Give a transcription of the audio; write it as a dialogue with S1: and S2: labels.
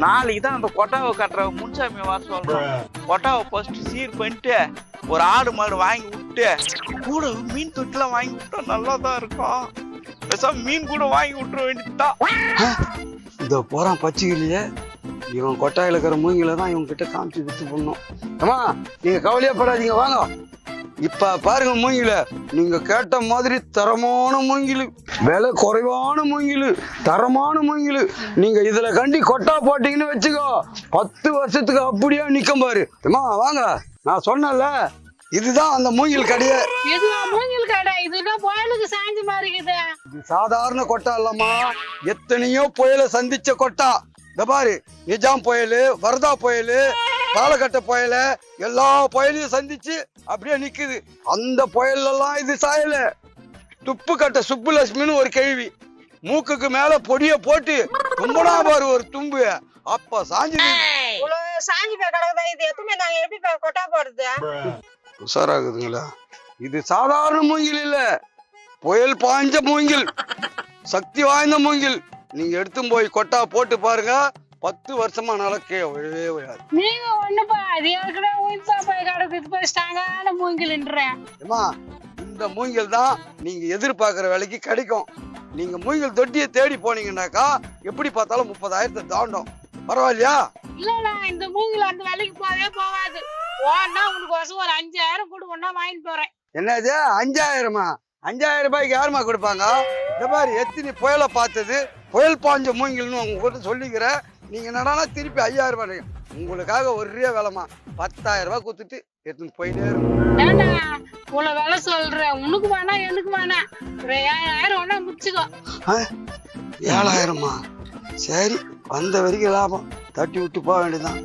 S1: நாளைக்கு தான் அந்த கொட்டாவை கட்டுற முன்சாமி வர சொல்றோம். கொட்டாவை ஃபர்ஸ்ட் சீர் பண்ணிட்டு ஒரு ஆடு மாடு வாங்கி விட்டு கூட மீன் தொட்டிலாம் வாங்கி விட்டா நல்லா தான் இருக்கும். பேசாம மீன் கூட வாங்கி விட்டுற வேண்டியதுதான்.
S2: இந்த போறான் பச்சைக்கிளியே, இவன் கொட்டாயில இருக்கிற மூங்கில தான் இவங்க கிட்ட காமிச்சு வித்து பண்ணணும். அம்மா நீங்க கவலையே படாதீங்க, வாங்க. இப்ப பாருங்க மூங்கில, நீங்க கேட்ட மாதிரி தரமான மூங்கில், விலை குறைவான மூங்கில், தரமான மூங்கில். நீங்க இதுல கண்டி கொட்டா போட்டீங்கன்னு வச்சுக்கோ, 10 வருஷத்துக்கு அப்படியே நிக்கும் பாரு. அம்மா வாங்க, நான் சொன்னல இதுதான் அந்த மூங்கில் கடையே.
S3: மூங்கில் கடை இதுதான் புயலுக்கு சாஞ்சு மாறிக்குது.
S2: இது சாதாரண கொட்டா இல்லம்மா, எத்தனையோ புயலை சந்திச்ச கொட்டா. இந்த பாரு, நிஜாம் புயல், வரதா புயல், காலகட்ட புயல, எல்லா புயலையும் சந்திச்சு அப்படியே நிக்குது. அந்த புயல் எல்லாம் இது சாயல. துப்பு கட்ட சுப்புலட்சுமின்னு ஒரு கேள்வி, மூக்குக்கு மேல பொடிய போட்டு தும்பனா பாரு ஒரு தும்பு, அப்ப சாஞ்சு
S3: சாஞ்சி போய் கிடக்குதா? இது எத்தனை நாங்க எப்படி கொட்டா போடுறது?
S2: உஷாராகுதுங்களா? இது சாதாரண மூங்கில் இல்ல, புயல் பாய்ஞ்ச மூங்கில், சக்தி வாய்ந்த மூங்கில். நீங்க எடுத்து போய் கொட்டா போட்டு பாருங்க, 10 வருஷமா நடக்கே விழவே விழாது.
S3: நீங்க ஒண்ணுப்பா, அது ஏற்கனவே உயிர்ப்பா போய் கிடக்குது, போய் ஸ்ட்ராங்கான மூங்கில்ன்றேன்.
S2: ஏமா, இந்த மூங்கில் தான் நீங்க எதிர்பார்க்கிற விலைக்கு கிடைக்கும். நீங்க மூங்கில் தொட்டியை தேடி போனீங்கன்னாக்கா எப்படி பார்த்தாலும் 30,000 தாண்டும். பரவாயில்லையா?
S3: இல்லடா, இந்த மூங்கில் அந்த விலைக்கு போவே போகாது. ஓன்னா உனக்கு வருஷம் ஒரு 5,000 கூட ஒன்னா வாங்கிட்டு போறேன்.
S2: என்னது 5,000மா? 5,000 ரூபாய்க்கு யாருமா கொடுப்பாங்க? இந்த மாதிரி எத்தனை புயலை பார்த்தது, புயல் பாஞ்ச மூங்கில்னு உங்ககிட்ட சொல்லிக்கிற. நீங்க என்னடானா திருப்பி 5,000 ரூபாய் உங்களுக்காக ஒரே வேலைமா 10,000 ரூபாய் கொடுத்துட்டு எடுத்துன்னு போயிட்டே இருக்கும்.
S3: ஏண்டா இவ்வளவு வேலை சொல்ற? உனக்கு வேணா எனக்கு வேணா, ஒரு 7,000 ஒன்னா முடிச்சுக்கோ.
S2: 7,000மா? சரி, வந்த வரைக்கும் லாபம், தட்டி விட்டு போக வேண்டியதுதான்.